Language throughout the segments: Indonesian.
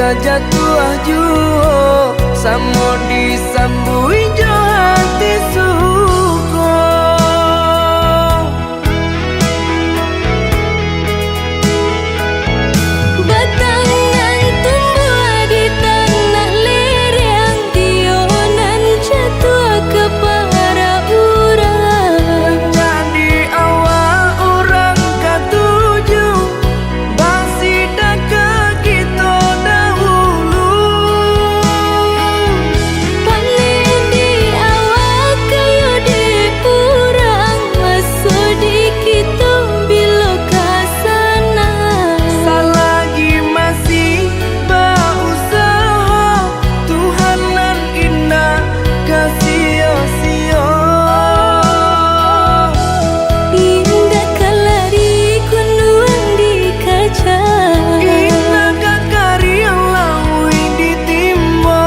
kajatuh juo samo disambui jo hati suko. Batangan tumbuh di tanah lereng, tionan jatuh ke para urang. Jadi awal orang katuju bangsi dak kita dahulu. Panen di awal kayu di urang, masuk di kita bila kasana. Selagi masih berusaha, Tuhan nan indah kasih-sia. Indah kalari kunuan di kaca, Indah kakari yang lawi ditimba.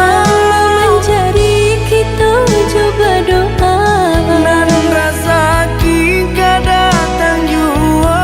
sama mencari kita coba doa. Nan rasa kita datang jua.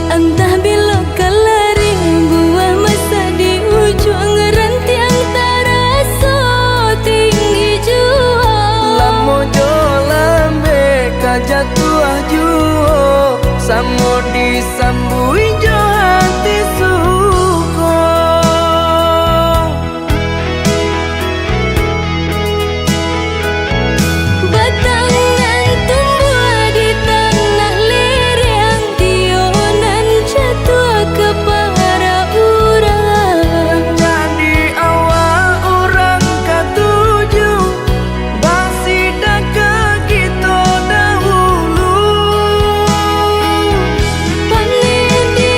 Entah bila kelari buah masa di ujung rantiang terasa tinggi jua. Lamo jo lambe kajatuh juo samo disambui jo hati suko. Batangan tumbuh di tanah lereng, tionan jatuh ke para urang. Jadi awal orang katuju bangsi dak kita dahulu. Panen di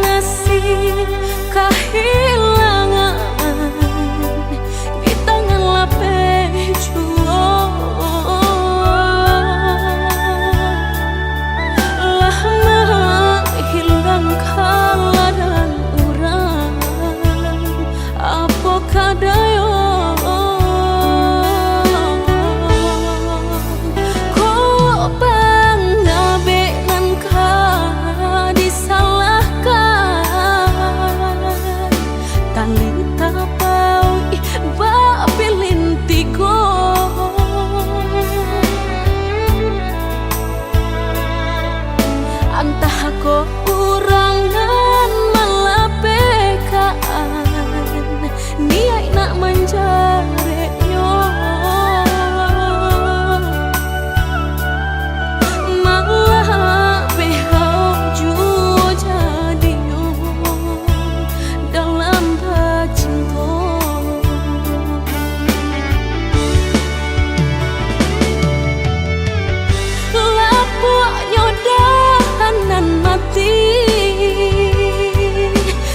ngasih kehilangan di tangan lapeh jua. Lama hilang kala dan urang apa kadayo. Entah kok kurangan malapekaan niat nak menjareknya malah behau jua jadinya dalam bercinta. Lapuknya nan mati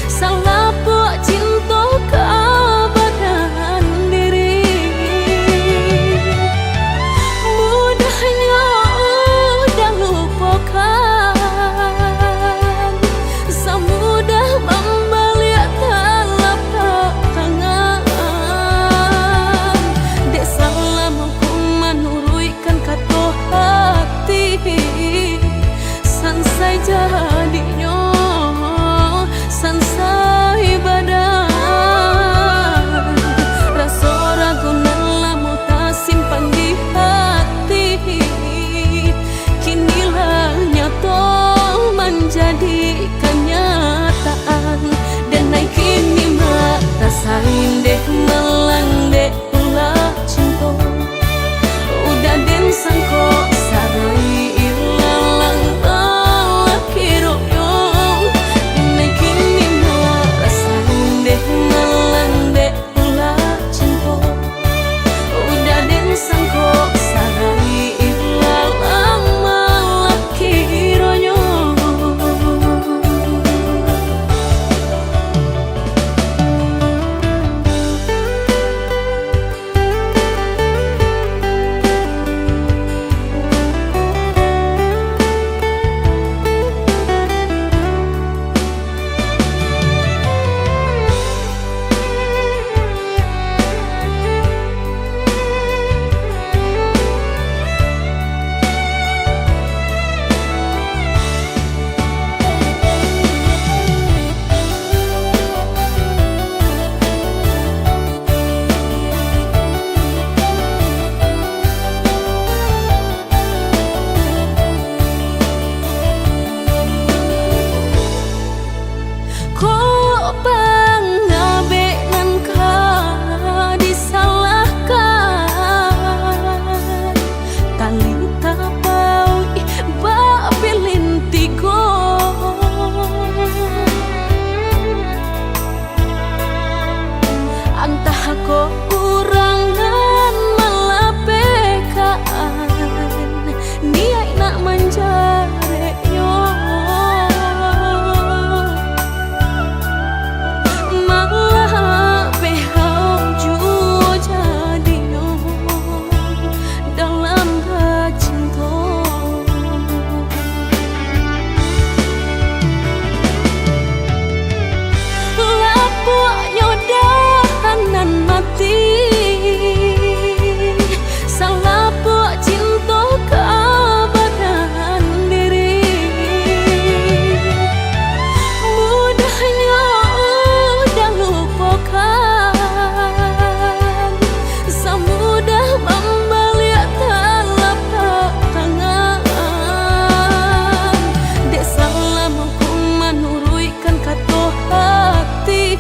salah buat cinta keabadian diri. Mudahnya udah lupakan, semudah membalik telapak tangan. Dek salah mampu menurutkan kata hati sansai jadinya sansai badan. Rasa ragu lamu tak simpan di hati, kinilah nyata menjadi kenyataan. Dan naik kini mata sain deh melang deh ulah cinta. Udah den sangko sarai ilalang kok kurangan malapekaan niat nak menjareknya malah behau jua jadinya dalam bercinta. Lapuknya nan mati salah buat cinta keabadian diri. Mudahnya udah lupakan, semudah membalik telapak tangan. Dek salah mampu menurutkan kata hati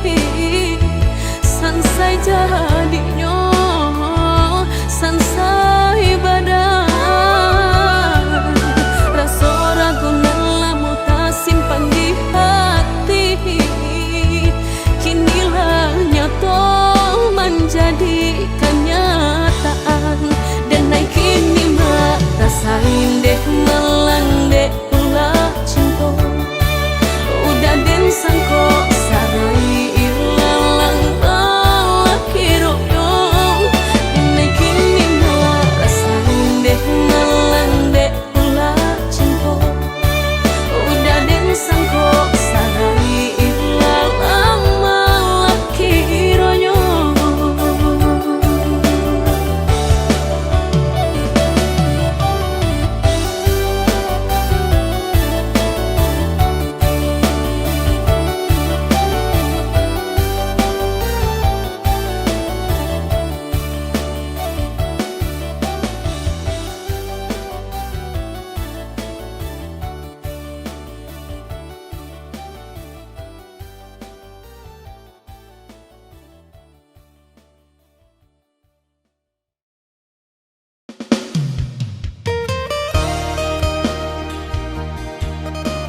sansai jadinya sansai badan. Rasa ragu lamu tak simpan di hati, kinilah nyata menjadi kenyataan. Dan naik kini mata sain deh melang deh ulah cinta. Udah den sangko sarai ilalang lalaki royong Dinai kini ngerasain deh ngalang deh pula cinta Udah den sangko sarai ilalang lalaki royong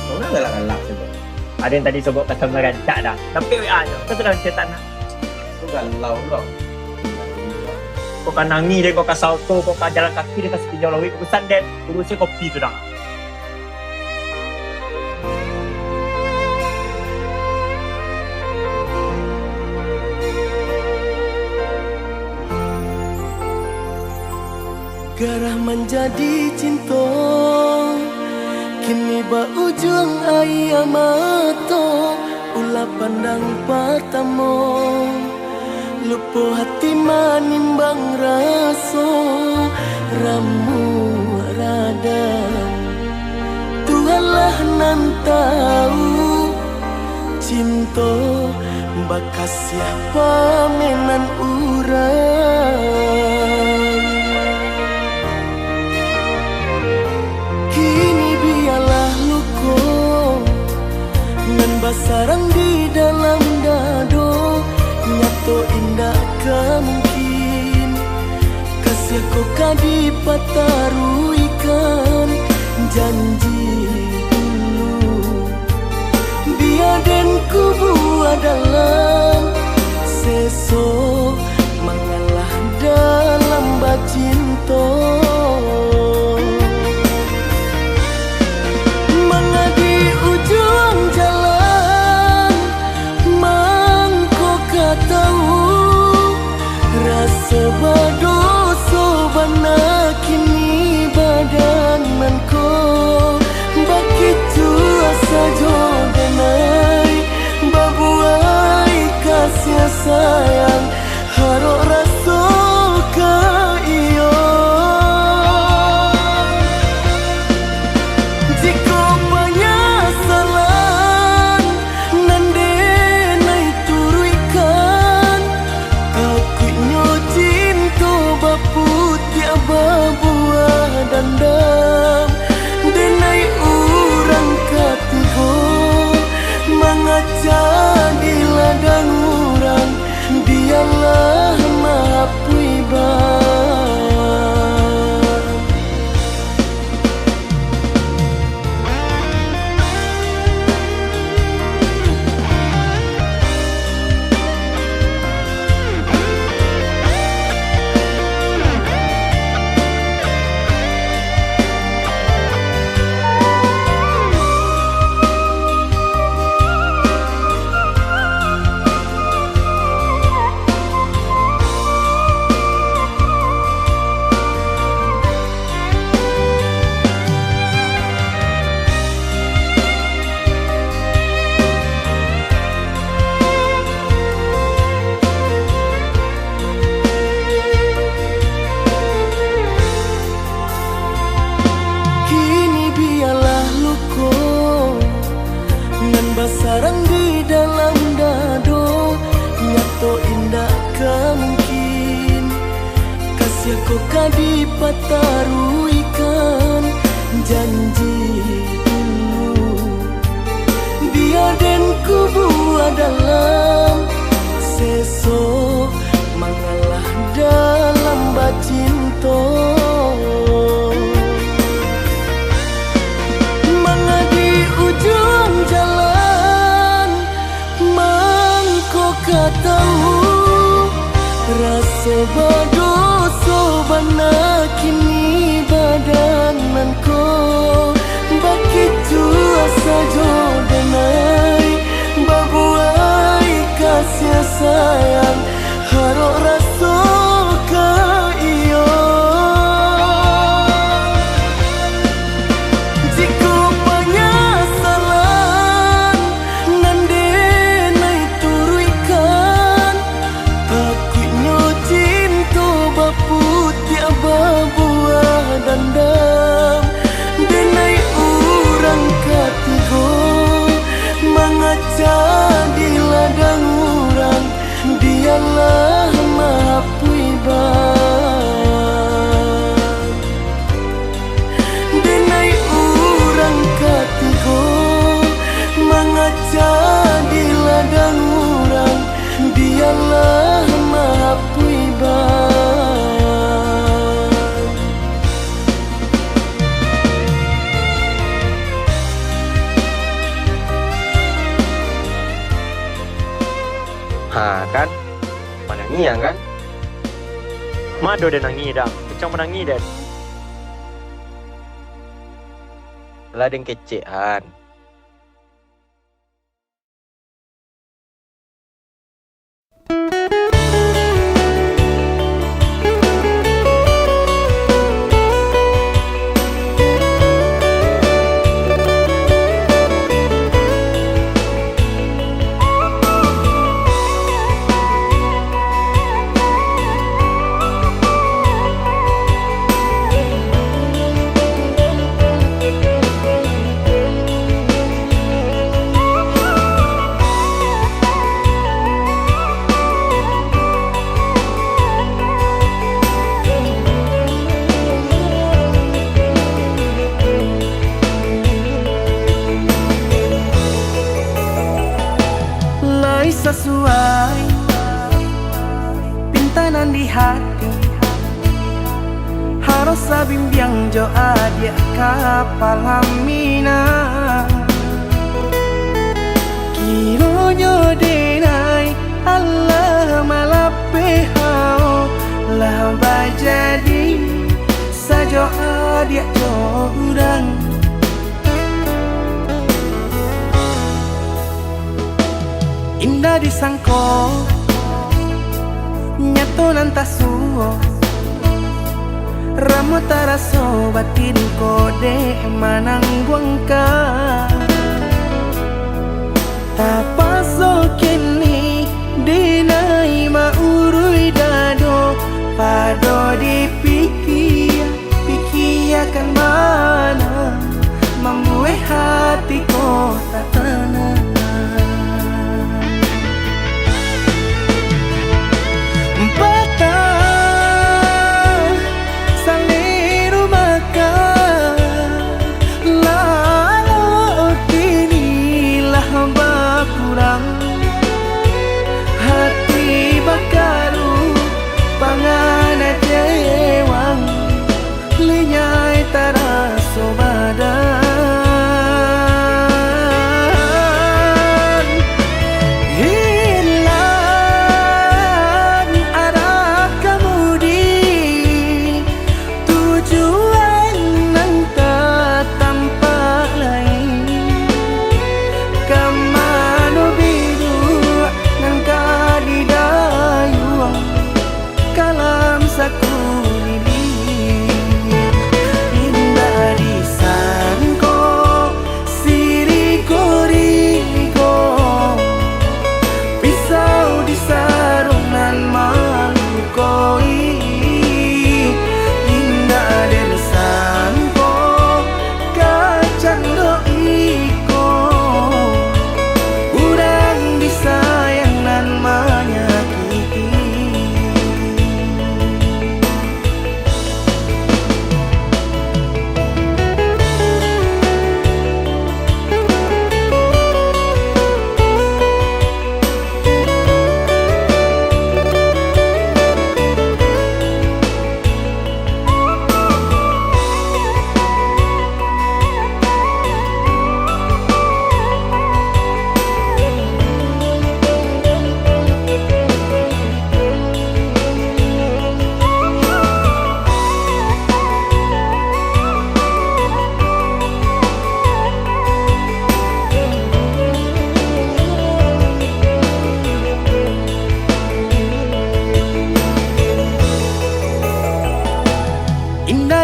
Orang galak-galak sebab. Ada yang tadi sebut kata merancak dah. Tapi WA je. Kau sedang cetak nak. Itu galau pula. Kau kan nangi dia, kau kan salto, kau kan jalan kaki dia kasih pinjau lawik. Kau sandet. Urusnya kopi tu dah. Garah menjadi cinta Kini ujung ayam mata Ulah pandang pertama Lupa hati manimbang rasa Ramu radam Tuhanlah nan tahu Cinta bakas siapa menan urang Kini biarlah luka Nan basarang di dalam dado Nyato indah kemungkin Kasih kau kadi pataruikan Janji dulu Biar dan kubu dalam Seso mengalah dalam bacinta Sebadoso bana kini badananku Begitu asa jodenai Babuai kasih sayang Harok rasa ke iyo Jika banyak salah Nande naik turuikan Kakunya cinta baputi buah dandam Denai urang katigo Mengaca di ladang urang Dialah mahapui Sarang di dalam dado Nyato indah kemungkin Kasih kau kadi pataruikan Janji dulu Biar dan kubu dalam Seso mengalah dalam bacinta Mengadi ujung jalan tahu rasa badoso bana kini badananku Begitu asa jodenai mengaca di ladang urang, dialah maha puiban. Denai urang katigo mengaca di ladang urang, dialah maha puiban. Ha kan, menangi ya kan? Mado dan nangi dah. Kecang menangi dan. Lah deng kecean. Sesuai pintanan di hati, harus sabimbiang jo adia kapal hamina. Kironyo denai Allah malapehau lah bajadi sajo adia jo urang. Indah disangko nyato nantasuo ramo taraso batin kode manangguang ka tapaso kini dinai maurui dado pado dipikir akan mana membuat hatiku tak tenang.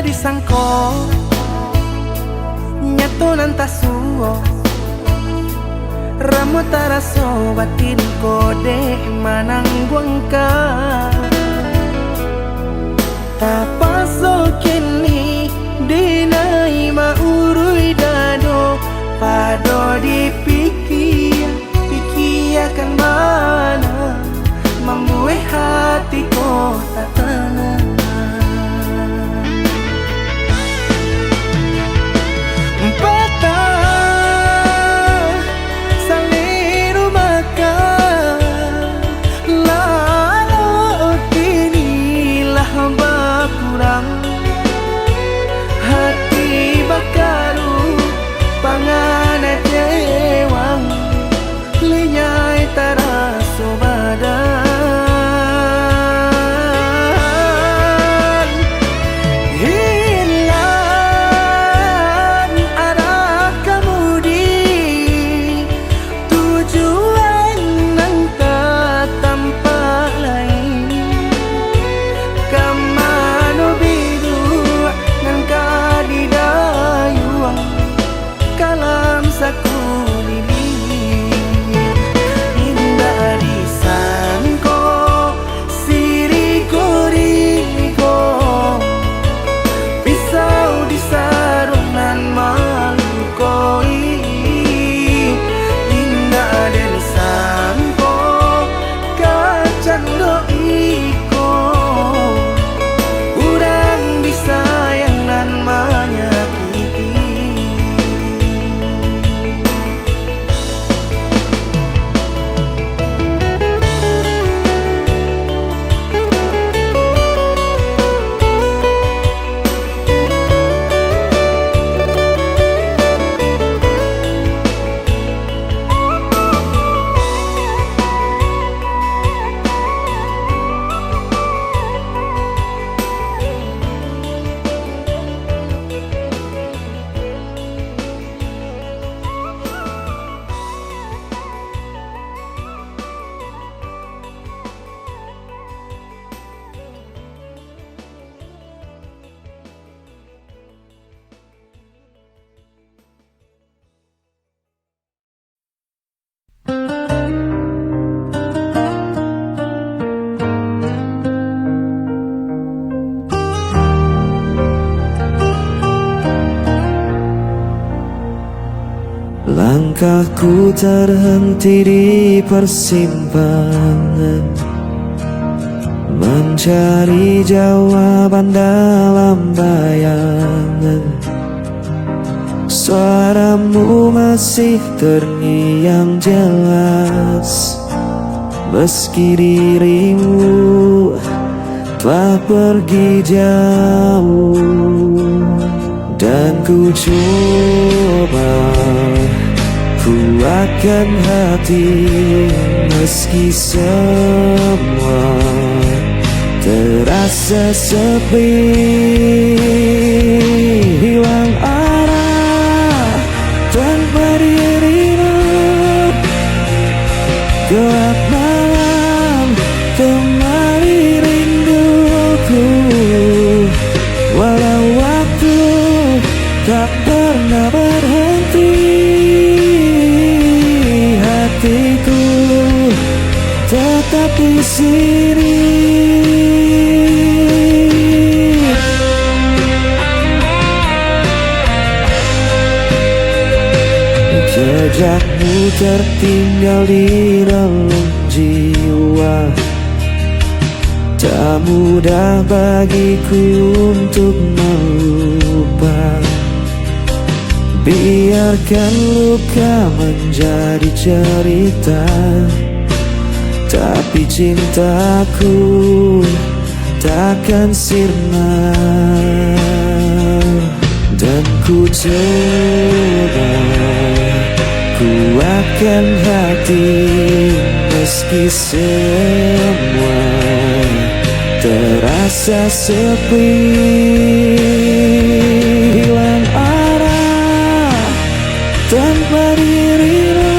disangko nyato nantasuo ramo taraso batin kode manangguang ka tapaso kini dinai maurui dado pado dipikir hatiku tak tenang. Patah saliru makan, lalu kinilah berkurang. Hati bakaru panganan jewang, linyai taraso badan. Hilang arah kemudi, tujuan nang tak tampak lain. Kamano biru nang kadidayuang, kalam sakuliling. Indah disangko siriko-riko, pisau di sarungan malukoi. Indah disangko kacando iko, urang disayang nan menyakiti. Langkahku terhenti di persimpangan, mencari jawaban dalam bayangan. Suaramu masih terngiang jelas, meski dirimu telah pergi jauh. Dan ku coba kuatkan hati, meski semua terasa sepi. Hilang arah tanpa dirimu, gelap malam temani rinduku. Walau waktu tak pernah berhenti, hatiku tetap di sini. Jejakmu tertinggal di dalam jiwa, tak mudah bagiku untuk melupa. Biarkan luka menjadi cerita, tapi cintaku takkan sirna. Dan ku coba kuatkan hati, meski semua terasa sepi. Hilang arah tanpa dirimu,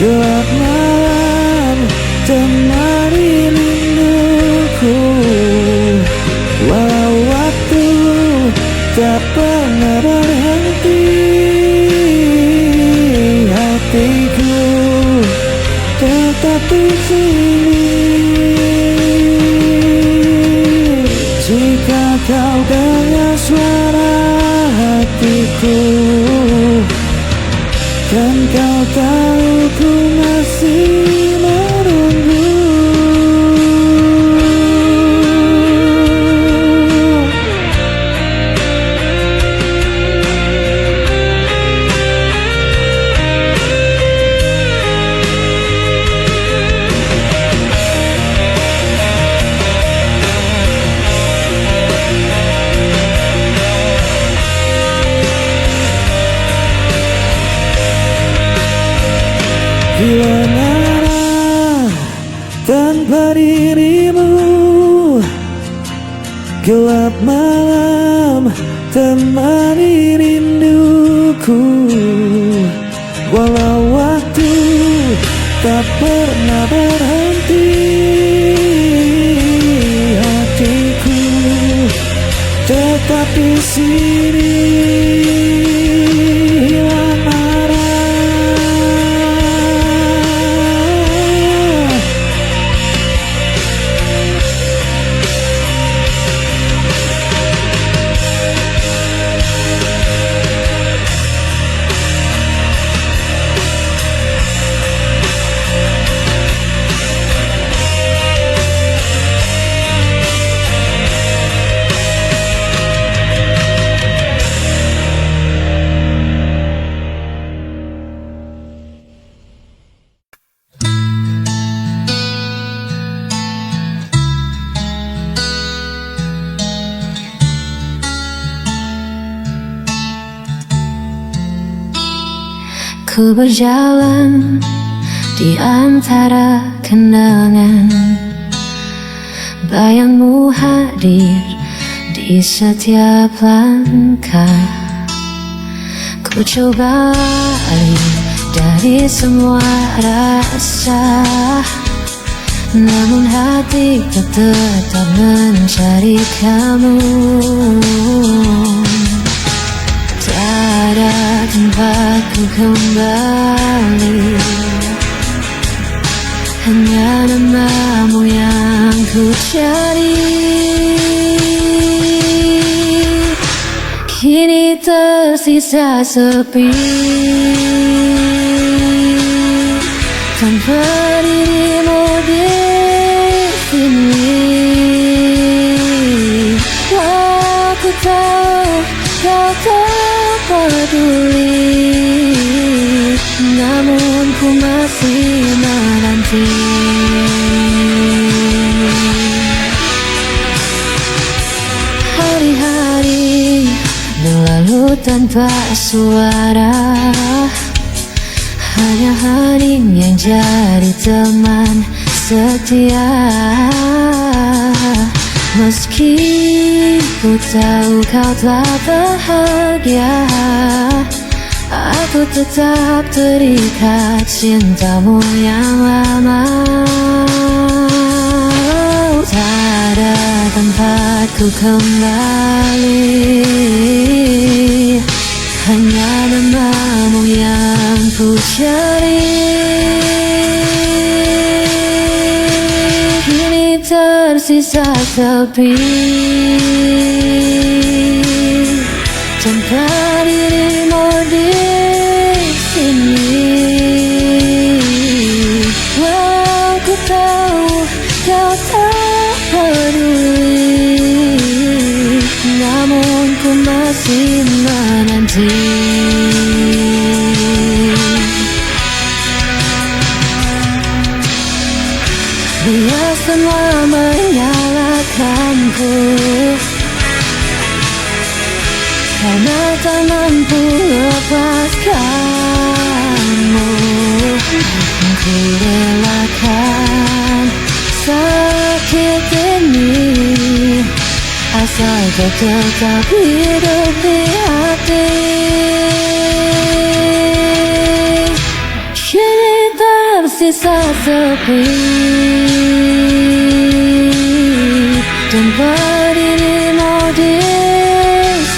gelap malam temani rinduku. Walau waktu tak pernah berhenti, hatiku tetap di sini. Jika kau dengar suara hatiku, kan kau tahu ku masih menunggu. Bila marah tanpa dirimu, gelap malam temani rinduku. Walau waktu tak pernah berhenti, hatiku tetap di sini. Hilang arah, ku berjalan di antara kenangan, bayangmu hadir di setiap langkah. Ku coba alih dari semua rasa, namun hati tetap mencari kamu. Tak ada tempatku kembali, hanya namamu yang ku cari. Kini tersisa sepi, tanpa dirimu di sini. Aku tahu kau tak peduli, namun ku masih menanti. Hari-hari berlalu tanpa suara, hanya hening yang jadi teman setia. Meski ku tahu kau telah bahagia, aku tetap terikat cintamu yang lama. Tak ada tempatku kembali, hanya namamu yang ku cari. Kini tersisa sepi, tanpa dirimu di sini. Aku tahu kau tak peduli, namun ku masih menanti. Biar semua menyalahkanku, karena tak mampu lepaskanmu. Ku relakan sakit ini, asal kau tetap hidup di hati. Kini tersisa sepi, tanpa dirimu di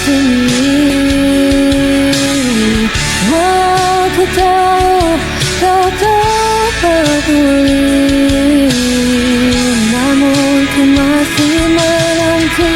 sini. Aku tahu kau tak peduli, namun ku masih menanti.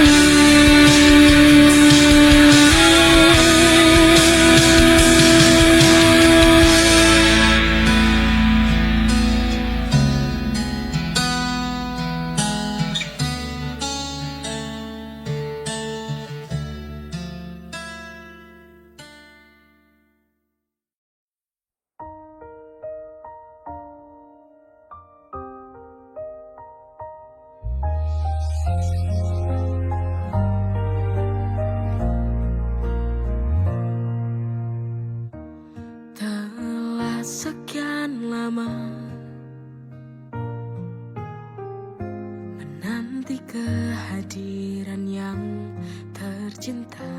lama menanti kehadiran yang tercinta,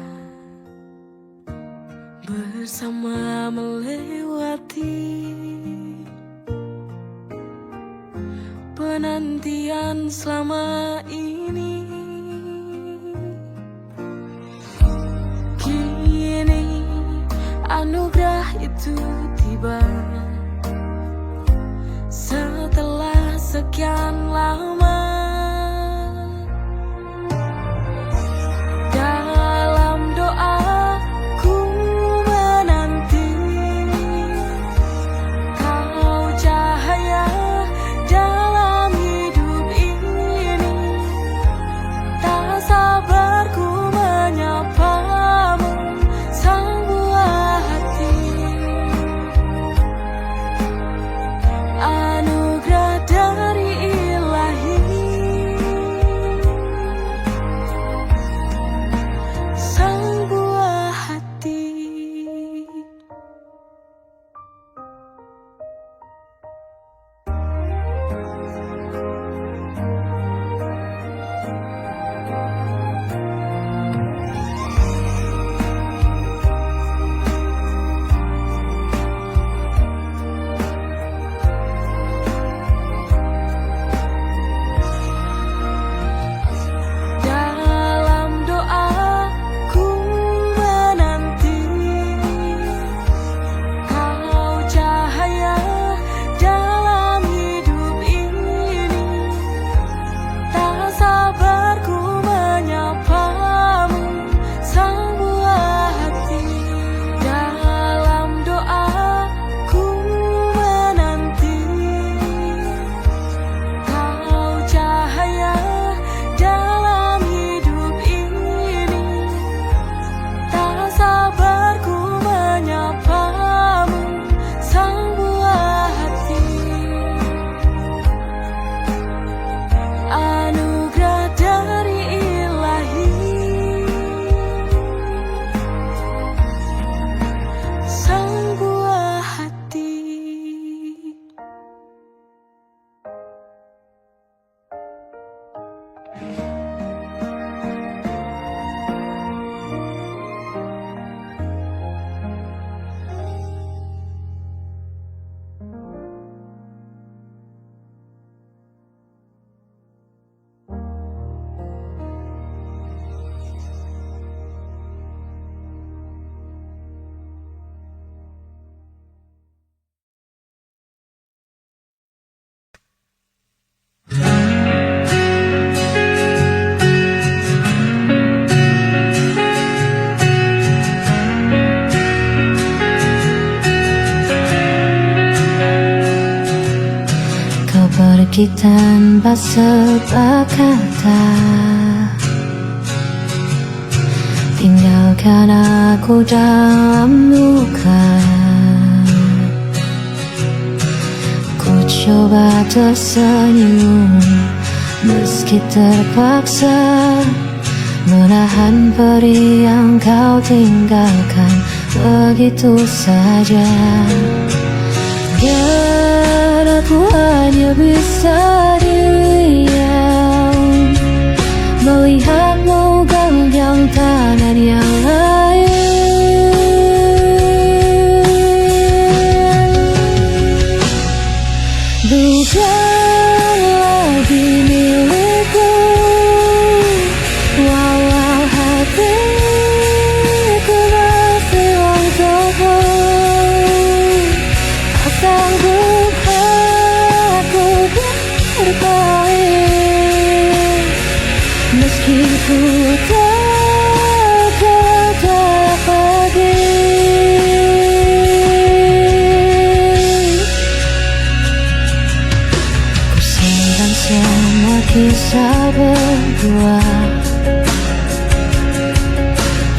bersama melewati penantian selama ini. Kini anugerah itu tiba, setelah sekian lama. Dalam doaku menanti kau cahaya dalam hidup ini. Tak sabar ku menyapamu, sang buah hati. Anugerah dari Ilahi, sang buah hati. Dalam doaku menanti kau cahaya dalam hidup ini. Tak sabar ku menyapamu, sang buah hati. Dalam doaku menanti kau cahaya dalam hidup ini. Tak sabar ku menyapamu, sang buah hati. Anugerah dari Ilahi, sang buah hati. Kau pergi tanpa sepatah kata, tinggalkan aku dalam luka. Ku coba tersenyum meski terpaksa menahan perih yang kau tinggalkan begitu saja. Dan aku hanya bisa diam melihatmu genggam tangan yang lain. Bukan lagi milikku, walau hatiku masih untukmu. Tak sanggup aku berpaling, meski ku tak kata pergi. Ku simpan semua kisah berdua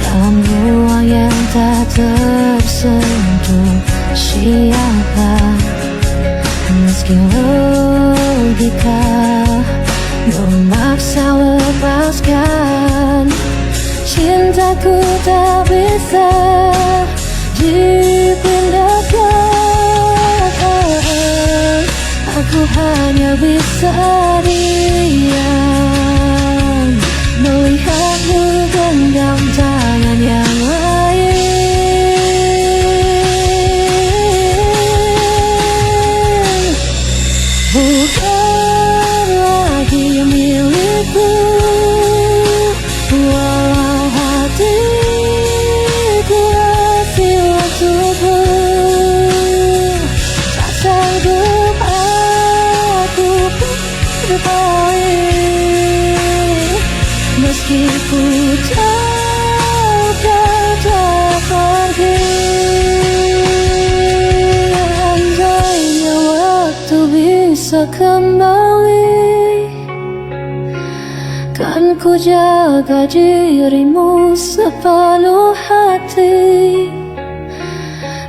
dalam ruang yang tak tersentuh. Siapa meski logika memaksa lepaskan cintaku, tak bisa dipindahkan. Aku hanya bisa diam melihatmu genggam tangan yang lain. Bukan lagi milikku, walau hatiku masih untukmu. Tak sanggup aku berpaling, meski ku tahu kau tak pergi. Andainya waktu bisa kembali, kan ku jaga dirimu sepenuh hati.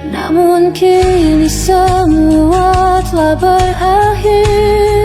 Namun kini semua telah berakhir.